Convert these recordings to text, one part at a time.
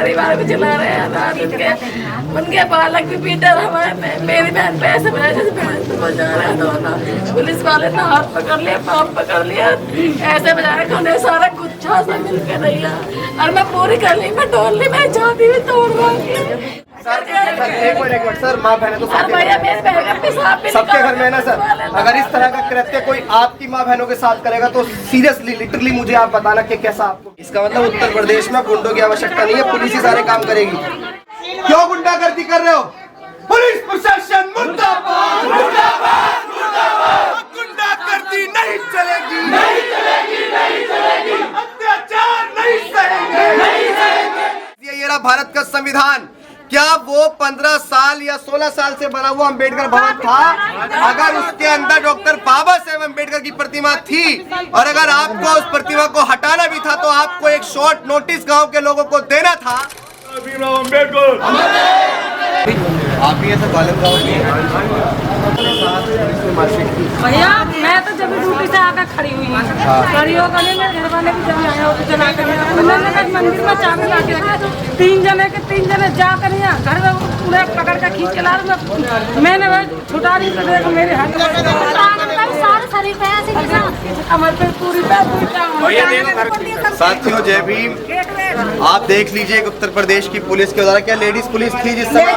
परिवार को चला रहे हैं उनके बालक भी पीटे मेरी बहन पैसे बना जैसे बहन को बजा रहा दोनों पुलिस वाले ने हाथ पकड़ लिया पाँव पकड़ लिया ऐसे बजाया कि उन्हें सारा गुच्छा सा मिल के दिया और मैं पूरी कर ली मैं डोल ली मैं चाहती भी तोड़ दूंगी। एक मिनट सर, माँ बहन तो सबके घर में है ना सर। अगर इस तरह का कृत्य कोई आपकी माँ बहनों के साथ करेगा तो सीरियसली लिटरली मुझे आप बताना कि कैसा आपको। इसका मतलब उत्तर प्रदेश में गुंडों की आवश्यकता नहीं है, पुलिस ही सारे काम करेगी। क्यों गुंडागर्दी कर रहे हो? पुलिस प्रशासन मुर्दाबाद, मुर्दाबाद, मुर्दाबाद। गुंडागर्दी नहीं चलेगी, नहीं चलेगी, नहीं चलेगी। अत्याचार नहीं सहेंगे, नहीं सहेंगे। ये रहा भारत का संविधान। क्या वो 15 साल या 16 साल से बना हुआ अंबेडकर भवन था? अगर उसके अंदर डॉक्टर बाबा साहेब अंबेडकर की प्रतिमा थी और अगर आपको उस प्रतिमा को हटाना भी था तो आपको एक शॉर्ट नोटिस गांव के लोगों को देना था। आप ही ऐसा भैया मैं तो जब ड्यूटी से आकर खड़ी हुई खड़ी होकर मेरे घर वाले भी जब आया हो तो चला कर मंदिर में चाबी ला के रखा 3 जने जाकर यहाँ घर में पूरे पकड़ कर खींच के ला मैंने छुटा दी तो देखो मेरे हाथ साथियों जय भीम। आप देख लीजिए उत्तर प्रदेश की पुलिस के द्वारा क्या लेडीज पुलिस थी जिस समय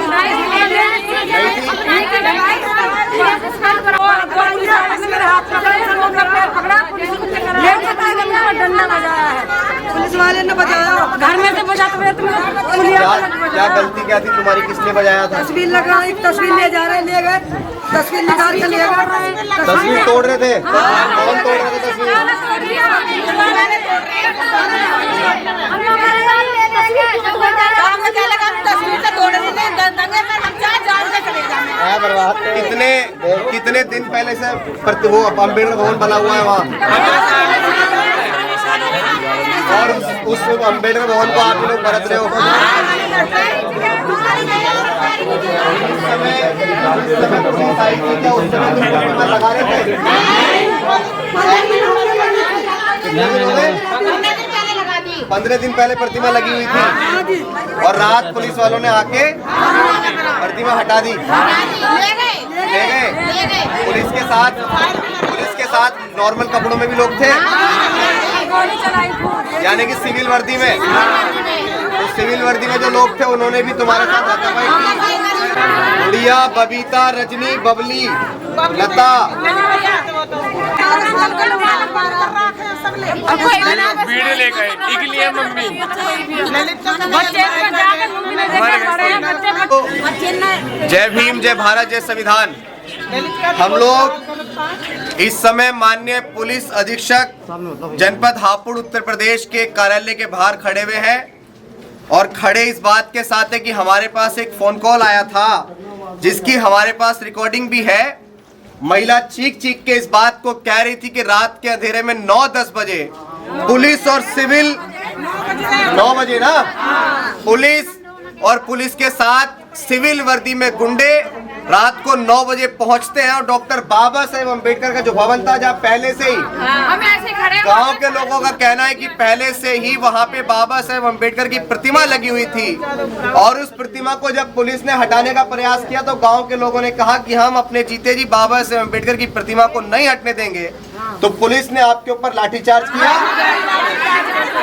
पुलिस वाले ने बजाया घर में से बजाते हुए क्या गलती क्या थी तुम्हारी? किसने बजाया था? तस्वीर लगा तस्वीर ले जा रहे ले गए तस्वीर निकाल के ले गए तस्वीर तोड़ रहे थे। कौन तोड़ रहे थे तस्वीर? कितने दिन पहले से वो अम्बेडकर भवन बना हुआ है वहाँ और उस अम्बेडकर भवन को आप लोग बरत रहे हो। लगा रहे थे 15 दिन पहले प्रतिमा लगी हुई थी और रात पुलिस वालों ने आके प्रतिमा हटा दी, ले गए। पुलिस के साथ नॉर्मल कपड़ों में भी लोग थे, यानी कि सिविल वर्दी में। तो सिविल वर्दी में जो लोग थे उन्होंने भी तुम्हारे साथ हाथापाई की। गुड़िया, बबीता, रजनी, बबली, लता वीडियो ले गए लिए मम्मी जय भीम, जय भारत, जय संविधान। हम लोग इस समय माननीय पुलिस अधीक्षक जनपद हापुड़ उत्तर प्रदेश के कार्यालय के बाहर खड़े हुए हैं और खड़े इस बात के साथ है कि हमारे पास एक फोन कॉल आया था जिसकी हमारे पास रिकॉर्डिंग भी है। महिला चीख चीख के इस बात को कह रही थी कि रात के अंधेरे में 9-10 बजे पुलिस और सिविल 9 बजे ना पुलिस और पुलिस के साथ सिविल वर्दी में गुंडे रात को 9 बजे पहुंचते हैं और डॉक्टर बाबा साहेब अंबेडकर का जो भवन था जहाँ पहले से ही गांव के लोगों का कहना है कि पहले से ही वहां पे बाबा साहेब अंबेडकर की प्रतिमा लगी हुई थी और उस प्रतिमा को जब पुलिस ने हटाने का प्रयास किया तो गांव के लोगों ने कहा कि हम अपने जीते जी बाबा साहेब अंबेडकर की प्रतिमा को नहीं हटने देंगे। तो पुलिस ने आपके ऊपर लाठीचार्ज किया,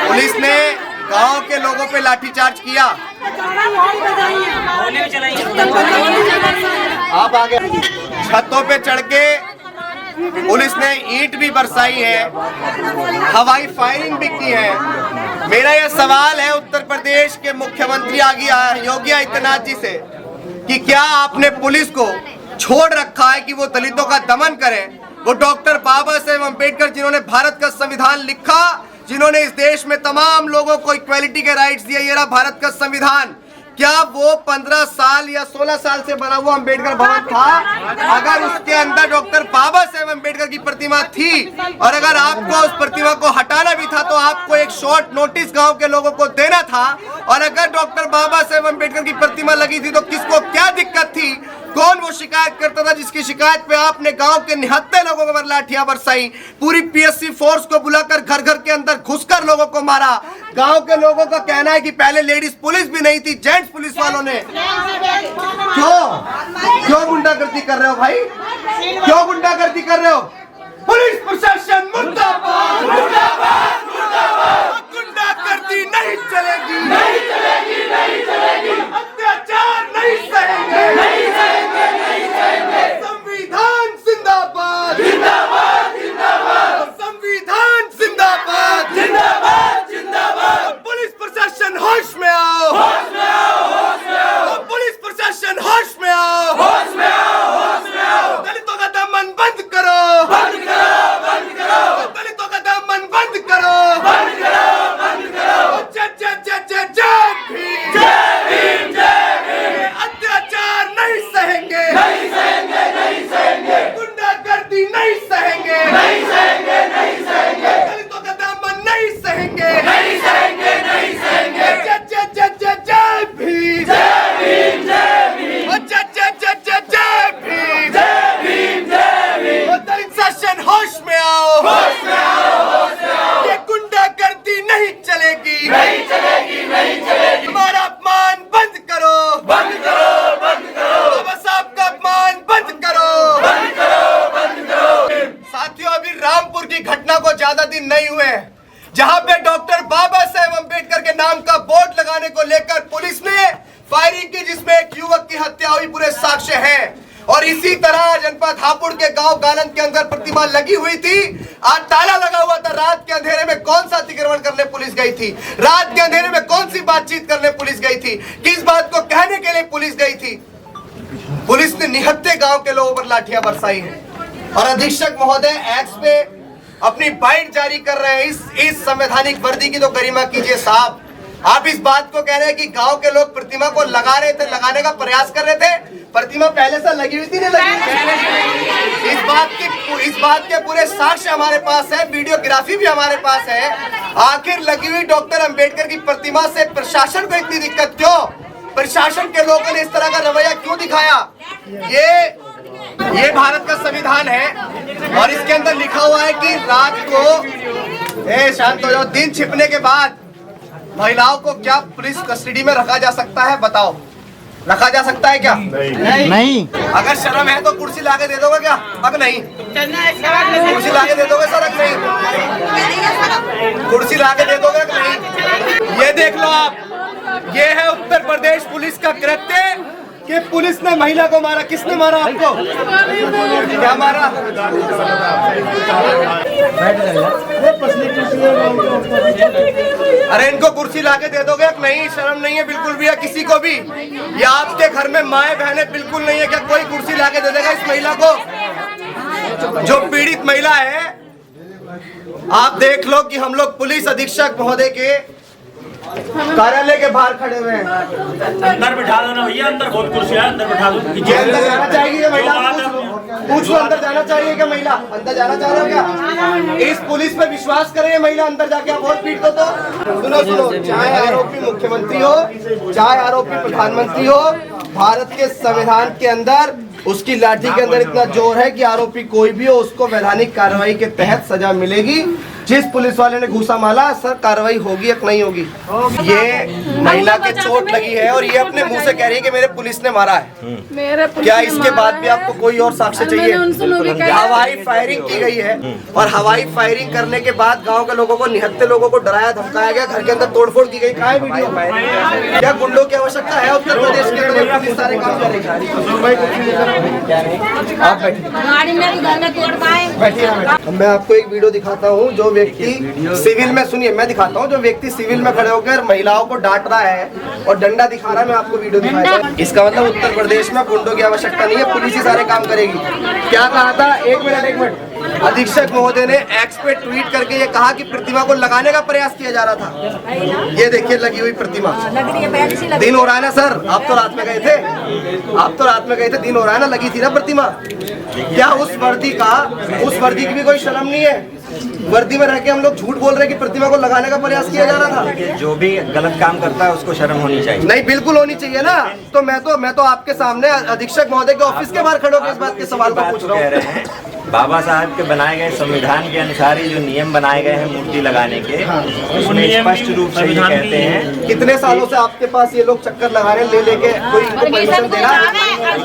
पुलिस ने गांव के लोगों पे लाठीचार्ज किया। आप आगे छतों पे चढ़ के पुलिस ने ईंट भी बरसाई है, हवाई फायरिंग भी की है। मेरा यह सवाल है उत्तर प्रदेश के मुख्यमंत्री योगी आदित्यनाथ जी से कि क्या आपने पुलिस को छोड़ रखा है कि वो दलितों का दमन करें? वो डॉक्टर बाबा साहेब अंबेडकर जिन्होंने भारत का संविधान लिखा, जिन्होंने इस देश में तमाम लोगों को इक्वालिटी के राइट्स दिए, ये रहा भारत का संविधान। क्या वो 15 साल या 16 साल से बना हुआ अंबेडकर भवन था? अगर उसके अंदर डॉक्टर बाबा साहेब अंबेडकर की प्रतिमा थी और अगर आपको उस प्रतिमा को हटाना भी था तो आपको एक शॉर्ट नोटिस गांव के लोगों को देना था। और अगर डॉक्टर बाबा साहेब अंबेडकर की प्रतिमा लगी थी तो किसको क्या दिक्कत थी कौन वो शिकायत करता था जिसकी शिकायत पे आपने गांव के निहत्थे लोगों पर लाठियां बरसाई, पूरी पीएससी फोर्स को बुलाकर घर घर के अंदर घुसकर लोगों को मारा। गांव के लोगों का कहना है कि पहले लेडीज पुलिस भी नहीं थी, जेंट्स पुलिस वालों ने। क्यों गुंडागर्दी कर रहे हो भाई? क्यों गुंडागर्दी कर रहे हो? पुलिस प्रशासन मुर्दाबाद, मुर्दाबाद, मुर्दाबाद। गुंडागर्दी नहीं चलेगी, नहीं चलेगी, नहीं चलेगी। अत्याचार नहीं सहेंगे, नहीं सहेंगे, नहीं सहेंगे। संविधान जिंदाबाद, जिंदाबाद, जिंदाबाद। संविधान जिंदाबाद, जिंदाबाद, जिंदाबाद। पुलिस प्रशासन होश में आओ, होश में आओ, होश में आओ। पुलिस प्रशासन होश में आओ, होश में आओ, होश में आओ। दलितों का दमन बंद करो, बंद करो, बंद करो। दलितों का दमन बंद करो, बंद करो, बंद करो। जय जय जय जय जय भीम, जय भीम, जय भीम। अत्याचार नहीं सहेंगे, नहीं सहेंगे, नहीं सहेंगे। गुंडागर्दी नहीं सहेंगे, नहीं सहेंगे, नहीं सहेंगे। दलितों का दमन नहीं सहेंगे, नहीं सहेंगे, नहीं सहेंगे। जय जय जय जय जय भीम, जय भीम, जय भीम। जय जय जय जय जय भीम, जय भीम, जय भीम। दलित शासन होश में आओ, होश में आओ, होश में आओ। ये गुंडागर्दी नहीं चलेगी, नहीं चलेगी, नहीं चलेगी। हमारा अपमान बंद करो, बंद करो, बंद करो। बाबा साहब का अपमान बंद करो, बंद करो, बंद करो। साथियों, अभी रामपुर की घटना को ज्यादा दिन नहीं हुए जहां पे डॉक्टर बाबा साहेब अम्बेडकर के नाम का बोर्ड लगाने को लेकर पुलिस ने फायरिंग की, जिसमें एक युवक की हत्या हुई, पूरे साक्ष्य हैं। और इसी तरह जनपद हापुड़ के गांव गालन के अंदर प्रतिमा लगी हुई थी, आज ताला लगा हुआ था। रात के अंधेरे में कौन सा अतिक्रमण करने पुलिस गई थी? रात के अंधेरे में कौन सी बातचीत करने पुलिस गई थी? किस बात को कहने के लिए पुलिस गई थी? पुलिस ने निहत्थे गांव के लोगों पर लाठियां बरसाई है। और अधीक्षक महोदय एक्स पे अपनी बाइट जारी कर रहे हैं। इस संवैधानिक वर्दी की तो गरिमा कीजिए साहब। आप इस बात को कह रहे हैं कि गांव के लोग प्रतिमा को लगा रहे थे, लगाने का प्रयास कर रहे थे। प्रतिमा पहले से लगी हुई थी, नहीं लगी? इस बात के पूरे साक्ष्य हमारे पास है, वीडियोग्राफी भी हमारे पास है। आखिर लगी हुई डॉक्टर अंबेडकर की प्रतिमा से प्रशासन को इतनी दिक्कत क्यों? प्रशासन के लोगों ने इस तरह का रवैया क्यों दिखाया? ये भारत का संविधान है और इसके अंदर लिखा हुआ है कि रात को शांत हो जाओ, दिन छिपने के बाद महिलाओं को क्या पुलिस कस्टडी में रखा जा सकता है? बताओ, रखा जा सकता है क्या? नहीं। अगर शर्म है तो कुर्सी लाके दे दोगे क्या? अब नहीं। कुर्सी लाके दे दोगे सर? नहीं। कुर्सी लाके दे दोगे कि नहीं? ये देख लो आप, ये है उत्तर प्रदेश पुलिस का कृत्य कि पुलिस ने महिला को मारा। किसने मारा आपको? क्या मारा? अरे इनको कुर्सी लाके दे दोगे? नहीं, शर्म नहीं है बिल्कुल भी है किसी को भी? या आपके घर में माए बहने बिल्कुल नहीं है क्या? कोई कुर्सी लाके दे देगा इस महिला को जो पीड़ित महिला है? आप देख लो कि हम लोग पुलिस अधीक्षक महोदय के कार्यालय के बाहर खड़े हुए हैं। अंदर बिठा दो ना भैया, अंदर बहुत कुर्सी है, अंदर बिठा दो। अंदर जाना चाहिए महिला? पूछ लो, अंदर जाना चाहिए क्या महिला? अंदर जाना चाह रहे हो क्या? इस पुलिस पे विश्वास करें महिला अंदर जाके आप और पीट दो तो? सुनो सुनो, चाहे आरोपी मुख्यमंत्री हो, चाहे आरोपी प्रधानमंत्री हो, भारत के संविधान के अंदर उसकी लाठी के अंदर इतना जोर है कि आरोपी कोई भी हो उसको वैधानिक कार्रवाई के तहत सजा मिलेगी। जिस पुलिस वाले ने घूसा माला सर, कार्रवाई होगी या नहीं होगी? ये महिला के चोट लगी है और ये अपने मुंह से कह रही है कि मेरे पुलिस ने मारा है। क्या इसके बाद भी आपको कोई और साक्ष्य चाहिए? हवाई फायरिंग की गई है और हवाई फायरिंग करने के बाद गांव के लोगों को, निहत्थे लोगों को डराया धमकाया गया, घर के अंदर तोड़फोड़ की गई। कहाँ है वीडियो? क्या गुंडों की आवश्यकता है उत्तर प्रदेश के अंदर? सारे काम करेंगे। आप बैठिए। मैं आपको एक वीडियो दिखाता हूँ जो व्यक्ति सिविल में, सुनिए मैं दिखाता हूँ, जो व्यक्ति सिविल में खड़े होकर महिलाओं को डांट रहा है और डंडा दिखा रहा है। मैं आपको वीडियो दिखाता। इसका मतलब उत्तर प्रदेश में गुंडों की आवश्यकता नहीं है, पुलिस ही सारे काम करेगी। क्या कहा था? एक मिनट। अधीक्षक महोदय ने एक्स पे ट्वीट करके ये कहा कि प्रतिमा को लगाने का प्रयास किया जा रहा था। ये देखिए लगी हुई प्रतिमा। दिन हो रहा है ना सर? आप तो रात में गए थे, दिन हो रहा है ना? लगी थी ना प्रतिमा? क्या उस वर्दी की भी कोई शर्म नहीं है? वर्दी में रह के हम लोग झूठ बोल रहे हैं कि प्रतिमा को लगाने का प्रयास किया जा रहा था। जो भी गलत काम करता है उसको शर्म होनी चाहिए। नहीं, बिल्कुल होनी चाहिए ना। तो मैं तो आपके सामने अधीक्षक महोदय के ऑफिस के बाहर खड़े होकर इस बात के सवाल को पूछ रहा हूँ। बाबा साहब के बनाए गए संविधान के अनुसार ही जो नियम बनाए गए हैं मूर्ति लगाने के, उसमें स्पष्ट रूप से ये कहते हैं। कितने सालों से आपके पास ये लोग चक्कर लगा रहे हैं ले लेके, कोई परमिशन दे रहा है?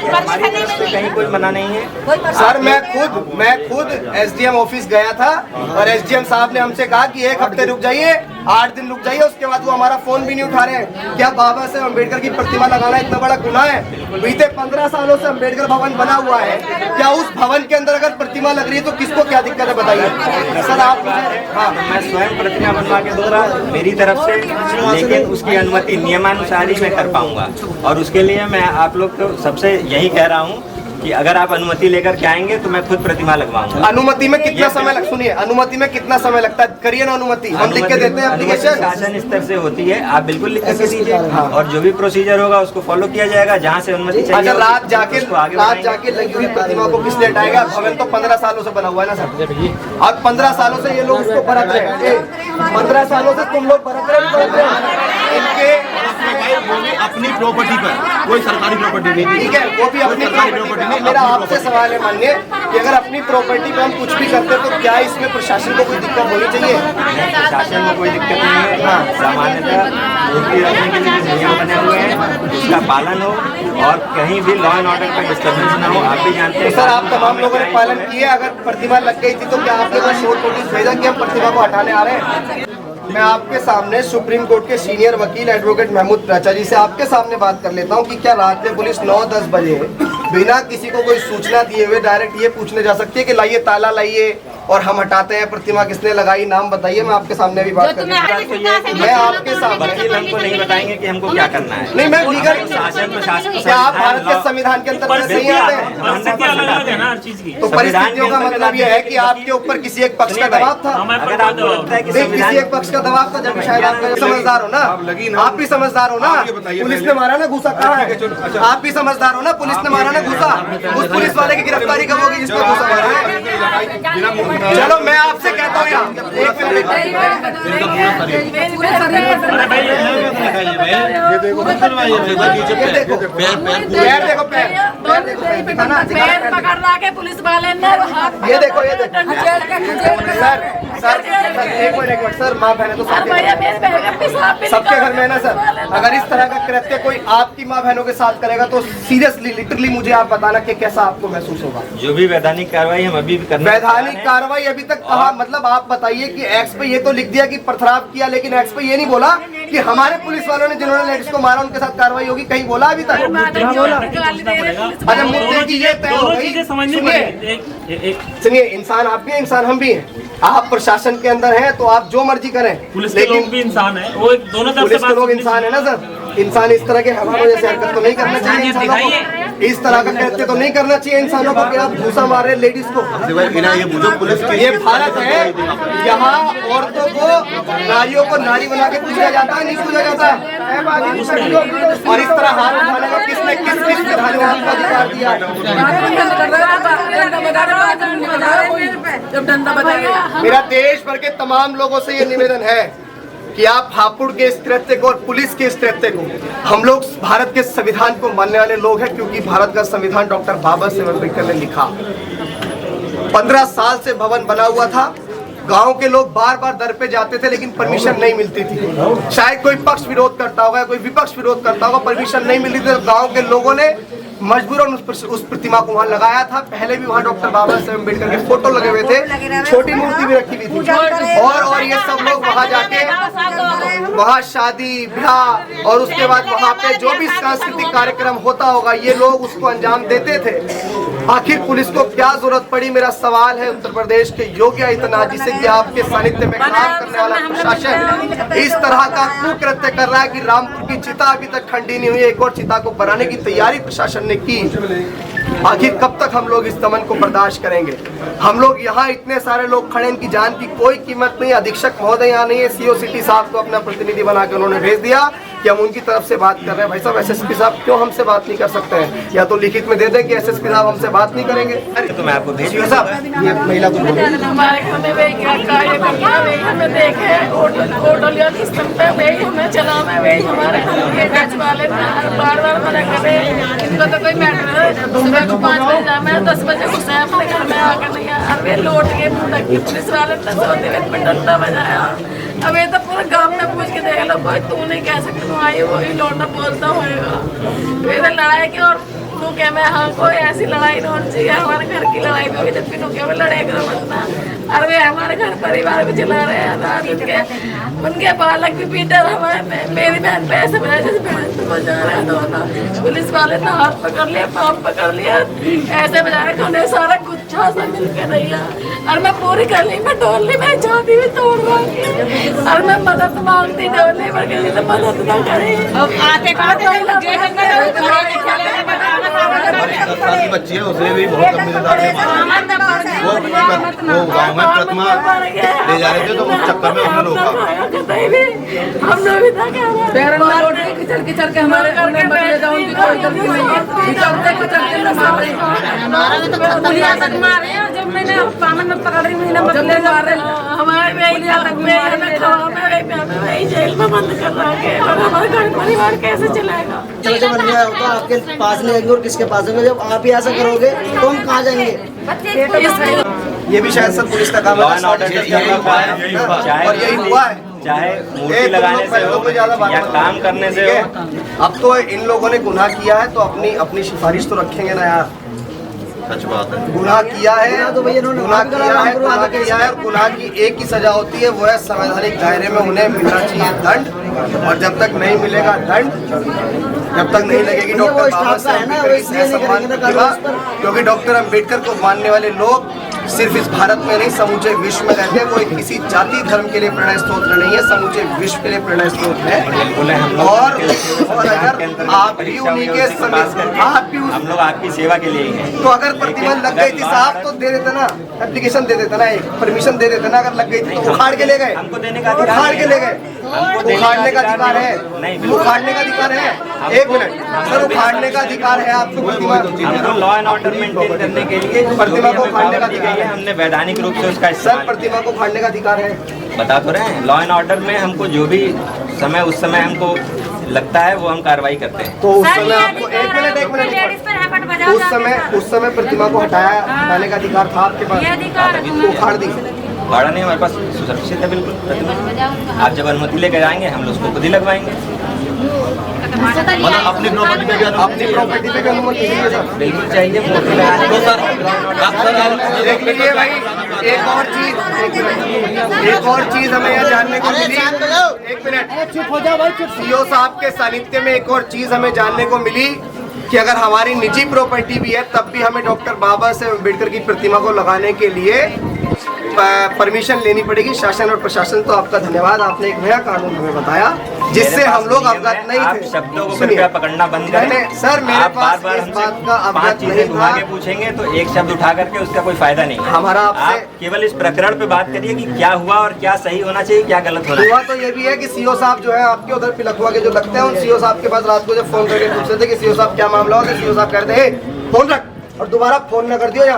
हमारी तरफ से कहीं कोई मना नहीं है सर। मैं खुद एसडीएम ऑफिस गया था और एसडीएम साहब ने हमसे कहा कि 1 हफ्ते रुक जाइए, 8 दिन रुक जाइए, उसके बाद वो हमारा फोन भी नहीं उठा रहे हैं। क्या बाबा साहेब अम्बेडकर की प्रतिमा लगाना इतना बड़ा गुनाह है? बीते 15 सालों से अम्बेडकर भवन बना हुआ है, क्या उस भवन के अंदर अगर प्रतिमा लग रही है तो किसको क्या दिक्कत है बताइए सर आप मुझे। हाँ, मैं स्वयं प्रतिमा बनवा के दूंगा मेरी तरफ से, लेकिन उसकी अनुमति नियमानुसार ही मैं कर पाऊंगा। और उसके लिए मैं आप लोग को सबसे यही कह रहा हूँ कि अगर आप अनुमति लेकर के आएंगे तो मैं खुद प्रतिमा लगवाऊंगा। अनुमति में कितना समय सुनिए, अनुमति में कितना समय लगता है? करिए ना अनुमति, हम लिख के देते हैं एप्लीकेशन। शासन स्तर से होती है, आप बिल्कुल लिख के दीजिए और जो भी प्रोसीजर होगा उसको फॉलो किया जाएगा। जहाँ से अनुमति चाहिए अगर रात जाके लगी हुई प्रतिमा को किसने हटाएगा? भवन तो 15 सालों से बना हुआ है ना सर। और 15 सालों से ये लोग उसको बरत रहे हैं। 15 सालों से तुम लोग बरत रहे हैं इनके अपनी प्रॉपर्टी पर, कोई सरकारी प्रॉपर्टी नहीं। ठीक है, वो भी अपनी प्रॉपर्टी। मेरा आपसे सवाल है माननीय कि अगर अपनी प्रॉपर्टी पर हम कुछ भी करते तो क्या इसमें प्रशासन को कोई दिक्कत होनी चाहिए? प्रशासन में कोई दिक्कत नहीं है। सामान्यतः मूर्ति रखने के लिए जो नियम बने हुए हैं उसका पालन हो और कहीं भी लॉ एंड ऑर्डर का डिस्टर्बेंस ना हो। आप भी जानते हैं सर, आप तमाम लोगों ने पालन किया। अगर प्रतिमा लग गई थी तो क्या आपने कोई शोर नोटिस भेजा कि हम प्रतिमा को हटाने आ रहे हैं? मैं आपके सामने सुप्रीम कोर्ट के सीनियर वकील एडवोकेट महमूद प्राचा जी से आपके सामने बात कर लेता हूं कि क्या रात में पुलिस 9-10 बजे बिना किसी को कोई सूचना दिए हुए डायरेक्ट ये पूछने जा सकती है कि लाइए ताला लाइए और हम हटाते हैं, प्रतिमा किसने लगाई, नाम बताइए। मैं आपके सामने भी बात कर, मैं आपके सामने हमको नहीं बताएंगे कि हमको क्या करना है। नहीं, मैं लीगल शासन प्रशासन, क्या आप भारत के संविधान के अंतर्गत नहीं आते हैं? तो परिस्थितियों का मतलब ये है कि आपके ऊपर किसी एक पक्ष का दबाव था। अगर आपको लगता है कि किसी एक पक्ष का दबाव था, जब शायद आप समझदार हो ना, आप भी समझदार हो ना। पुलिस ने मारा ना घुसा कहाँ है? आप भी समझदार हो ना, पुलिस ने मारा ना घुसा। उस पुलिस वाले की गिरफ्तारी कब होगी जिसने घुसा मारा है? चलो मैं आपसे कहता हूँ पैर पकड़ ला के पुलिस वाले ने ये देखो सर एक मिनट सर, माँ बहने तो सबके घर में है ना सर। अगर इस तरह का कृत्य कोई आपकी माँ बहनों के साथ करेगा तो सीरियसली लिटरली मुझे आप बताना कि कैसा आपको महसूस होगा। जो भी वैधानिक कार्रवाई हम अभी भी करना, वैधानिक कार्रवाई अभी तक कहा? मतलब आप बताइए कि एक्स पे ये तो लिख दिया कि पथराव किया, लेकिन एक्स पे ये नहीं बोला कि हमारे पुलिस वालों ने जिन्होंने लेडीज को मारा उनके साथ कार्रवाई होगी। कहीं बोला अभी तक? अच्छा, मुद्दे की ये तय हो गई। सुनिए, इंसान आप भी हैं, इंसान हम भी हैं। आप प्रशासन के अंदर हैं तो आप जो मर्जी करें, पुलिस के लोग भी इंसान है, वो दोनों तरफ से पुलिस के लोग इंसान है ना सर। इंसान इस तरह के हमारे जैसे हरकत तो नहीं करना चाहिए इंसानों को। इस तरह का कृत्य तो नहीं करना चाहिए इंसानों को कि आप घूसा मार रहे लेडीज को। ये भारत है, यहाँ औरतों को, नारियों को नारी बना के पूजा जाता है, नहीं पूजा जाता है। और इस तरह हाथ उठाने का किसने किस विधान में आपको अधिकार दिया? मेरा देश भर के तमाम लोगों से ये निवेदन है कि आप हापुड़ के इस कृत्य को और पुलिस के इस कृत्य को, हम लोग भारत के संविधान को मानने वाले लोग हैं, क्योंकि भारत का संविधान डॉक्टर बाबा साहेब अम्बेडकर ने लिखा। 15 साल से भवन बना हुआ था, गांव के लोग बार बार दर पे जाते थे लेकिन परमिशन नहीं मिलती थी। शायद कोई पक्ष विरोध करता होगा, कोई विपक्ष विरोध करता होगा, परमिशन नहीं मिलती थी तो गांव के लोगों ने मजबूरन उस प्रतिमा को वहां लगाया था। पहले भी वहां डॉक्टर बाबा साहेब अम्बेडकर के फोटो लगे हुए थे, छोटी मूर्ति भी रखी हुई थी। और ये सब लोग वहां जाके वहां शादी ब्याह और उसके बाद वहां पे जो भी सांस्कृतिक कार्यक्रम होता होगा ये लोग उसको अंजाम देते थे। आखिर पुलिस को क्या जरूरत पड़ी? मेरा सवाल है उत्तर प्रदेश के योगी आदित्यनाथ जी से कि आपके सानिध्य में काम करने वाला प्रशासन इस तरह का कुकृत्य कर रहा है कि रामपुर की चिता अभी तक ठंडी नहीं हुई, एक और चिता को बनाने की तैयारी प्रशासन ने की। आखिर कब तक हम लोग इस दमन को बर्दाश्त करेंगे? हम लोग यहाँ इतने सारे लोग खड़े, इनकी जान की कोई कीमत नहीं। अधीक्षक महोदय यहाँ नहीं है, सीओ सिटी साहब को अपना प्रतिनिधि बना के उन्होंने भेज दिया। कि हम उनकी तरफ से बात कर रहे हैं। भाई साहब एसएसपी साहब क्यों हमसे बात नहीं कर सकते हैं? या तो लिखित में दे दें कि एसएसपी साहब हमसे बात नहीं करेंगे। तो मैं आपको भेज सीओ साहब ये महिला को बोलिए। हमारे घर में वही क्या कार्य करना है, वही हमें देखे होटल या सिस्टम पे वही हमें चलाना है, वही हमारे घर टच वाले बार बार मना कर रहे हैं। इनको तो कोई मैटर है, सुबह को 5 बजे जाना है, 10 बजे घुसे हैं अपने घर में आकर नहीं है। अरे लौट के पुलिस वाले ने सोते हुए में डंडा बजाया। अब ये तो पूरे गांव में पूछ के देख लो, कोई तू नहीं कह सकती, तू आई वही लौटना बोलता होगा। फिर लड़ाई की और तू क्या मैं हाँ कोई ऐसी लड़ाई नहीं होनी चाहिए। हमारे घर की लड़ाई में भी जब भी क्या लड़ेगा बनना। अरे वे हमारे घर परिवार भी चला रहे हैं रात के, उनके बालक भी पीटे हमारे मेरी बहन पे ऐसे बजाए जैसे बहन को जा रहा दोनों। पुलिस वाले ने हाथ पकड़ लिया, पाँव पकड़ लिया, ऐसे बजाए कि उन्हें सारा गुच्छा सा मिल के दिया। और मैं पूरी गली में डोली में जाती हुई तोड़ रही और मैं मदद मांगती डोली पर किसी से मदद न करे। की बच्ची है, उसे भी बहुत जिम्मेदारी है। वो गाँव में प्रतिमा ले जा रहे थे तो उस चक्कर में उसने रोका। हम लोग भी था क्या किचड़ के हमारे घर में बैठ जाओ, उनकी कोई गलती नहीं है। मारे हैं जब मैंने पामन में पकड़ रही हमारे जेल में बंद कर रहा है और हमारा घर परिवार कैसे चलेगा? होगा आपके पास नहीं आएंगे और किसके पास होंगे? जब आप ही ऐसा करोगे तो हम कहाँ जाएंगे? ये भी शायद सर पुलिस का काम लॉ एंड ऑर्डर और यही हुआ है। चाहे मूर्ति लगाने से हो या काम करने से हो। अब तो इन लोगों ने गुनाह किया है तो अपनी सिफारिश तो रखेंगे ना यार। सच बात है, गुनाह किया है तो भैया गुनाह किया है और गुनाह की एक ही सजा होती है, वो है संवैधानिक दायरे में उन्हें मिलना चाहिए दंड। और जब तक नहीं मिलेगा दंड, जब तक नहीं लगेगी डॉक्टर बाबा साहब, क्योंकि डॉक्टर अम्बेडकर को मानने वाले लोग सिर्फ इस भारत में नहीं समूचे विश्व में रहते हैं। वो एक किसी जाति धर्म के लिए प्रेरणा स्रोत नहीं है, समूचे विश्व के लिए प्रेरणा स्रोत है। और अगर आप भी उन्हीं के हम लोग आपकी सेवा के लिए ही हैं। तो अगर प्रतिबंध लग गई थी साहब तो दे देते ना, एप्लीकेशन दे देते ना, एक परमिशन दे देते ना। अगर लग गई थी तो उखाड़ के ले गए, हमको देने का अधिकार उखाड़ के ले गए। उखाड़ने का अधिकार है, उखाड़ने का अधिकार है। एक मिनट सर, उखाड़ने का अधिकार है आपको प्रतिमा। हमको लॉ एंड ऑर्डर मेंटेन करने के लिए प्रतिमा को उखाड़ने का अधिकार है। हमने वैधानिक रूप से उसका सर प्रतिमा को उखाड़ने का अधिकार है। बता तो रहे हैं, लॉ एंड ऑर्डर में हमको जो भी समय उस समय हमको लगता है वो हम कार्रवाई करते हैं। तो उस समय आपको एक मिनट उस समय प्रतिमा को हटाने का अधिकार था आपके पास, तो उखाड़ दी। भाड़ा नहीं, हमारे पास सुरक्षित है बिल्कुल प्रतिमा। आप जब अनुमति लेकर आएंगे हम उसको खुद ही लगवाएंगे। मतलब अपनी प्रॉपर्टी पे भी अनुमति चाहिए सर? बिल्कुल चाहिए मूर्ति लगाने को सर। देख लीजिए भाई, एक और चीज हमें यहाँ जानने को मिली। एक मिनट चुप हो जाओ भाई, चुप। सीओ साहब के सानिध्य में एक और चीज हमें जानने को मिली कि अगर हमारी निजी प्रॉपर्टी भी है तब भी हमें डॉक्टर बाबा साहेब अम्बेडकर की प्रतिमा को लगाने के लिए परमिशन लेनी पड़ेगी। शासन और प्रशासन तो आपका धन्यवाद, आपने एक नया कानून हमें बताया जिससे हम लोग अवगत नहीं आप थे। शब्दों को कृपया पकड़ना बंद करें सर, मेरे पास बार इस बात का 5 अवगत चीजें नहीं घुमा था। के पूछेंगे तो एक शब्द उठा करके उसका कोई फायदा नहीं है। हमारा आपसे आप केवल इस प्रकरण पे बात करिए कि क्या हुआ और क्या सही होना चाहिए, क्या गलत होना हुआ तो ये भी है कि सीओ साहब जो है आपके उधर पिलखुआ के जो लगते हैं, उन सीओ साहब के पास रात को जब फोन करके पूछते थे कि सीओ साहब क्या मामला होगा, सीओ साहब कहते हैं फोन रख और दोबारा फोन न कर दियो। या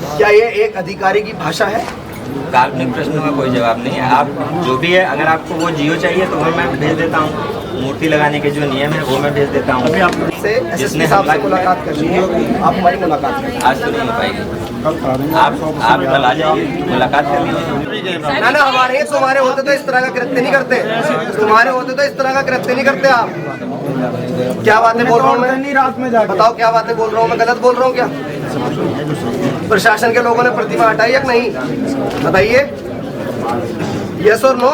क्या ये एक अधिकारी की भाषा है? काल्पनिक प्रश्नों का कोई जवाब नहीं है। आप जो भी है, अगर आपको वो जियो चाहिए तो वो मैं भेज देता हूँ। मूर्ति लगाने के जो नियम है वो मैं भेज देता हूँ। एसएसपी साहब से मुलाकात करनी है, आप हमारी मुलाकात करें। आज तो नहीं हो पाएगी, आप कल आ जाइए, मुलाकात कर लीजिए। ना हमारे तुम्हारे होते तो इस तरह का कृत्य नहीं करते, तुम्हारे होते तो इस तरह का कृत्य नहीं करते। आप क्या बातें बोल रहा हूँ मैं? रात में बताओ क्या बातें बोल रहा हूँ मैं? गलत बोल रहा हूँ क्या? प्रशासन के लोगों ने प्रतिमा हटाई या नहीं, बताइए। यस और नो,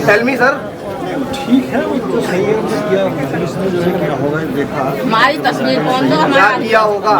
टेल मी सर। ठीक है, वो तो सही है, पुलिस ने जो है क्या होगा देखा। हमारी तस्वीर कौन दो क्या किया होगा?